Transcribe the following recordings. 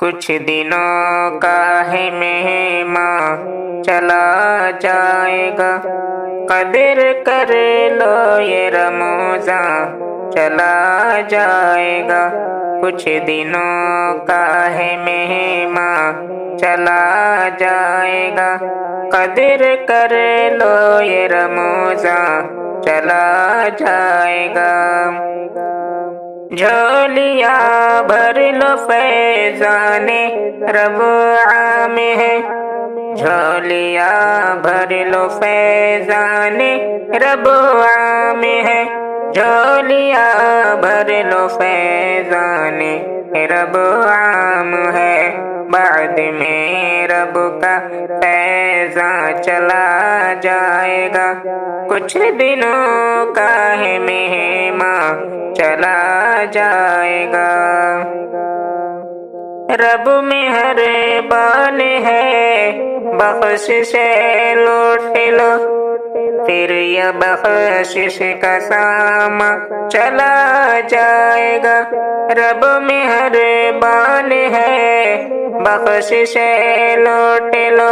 کچھ دنوں کا ہے مہمان چلا جائے گا، قدر کر لو یہ رمضان چلا جائے گا، کچھ دنوں کا ہے مہمان چلا جائے گا، قدر کر لو یہ رمضان چلا جائے گا۔ جھولیاں بھر لو فیضان رب عام ہے، جھولیاں بھر لو فیضان رب عام ہے، جھولیاں بھر لو فیضان رب عام ہے، بعد میں رب کا فیضان چلا جائے گا، کچھ دنوں کا ہے مہمان چلا جائے گا۔ رب مہربان ہے بخشش لوٹ لو، پھر یہ بخشش کا سامان چلا جائے گا، رب مہربان ہے بخشش لوٹ لو،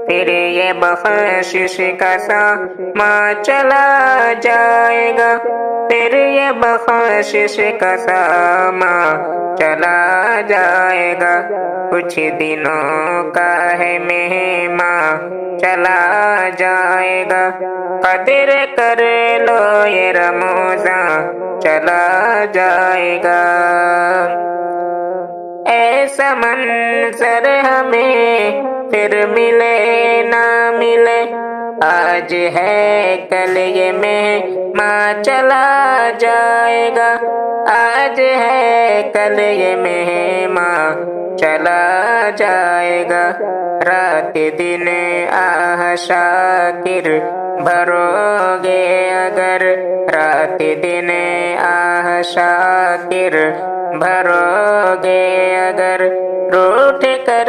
پھر یہ بخشش کا سامان چلا جائے گا، پھر یہ بخشش کا سامان چلا جائے گا، کچھ دنوں کا ہے مہمان چلا جائے گا، قدر کر لو یہ رمضان چلا جائے گا۔ ایسا منظر ہمیں پھر ملے نہ ملے، آج ہے کل یہ مہمان چلا جائے گا، آج ہے کل یہ مہمان چلا جائے گا، رات دن آہ شاکر بھرو گے اگر، رات دن آہ شاکر بھرو گے اگر، روٹھ کر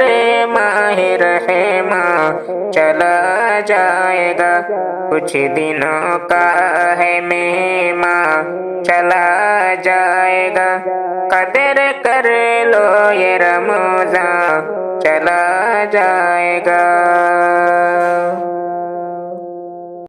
ماہ رحماں چلا جائے گا، کچھ دنوں کا ہے مہمان چلا جائے گا، قدر کر لو یہ رمضان چلا جائے گا۔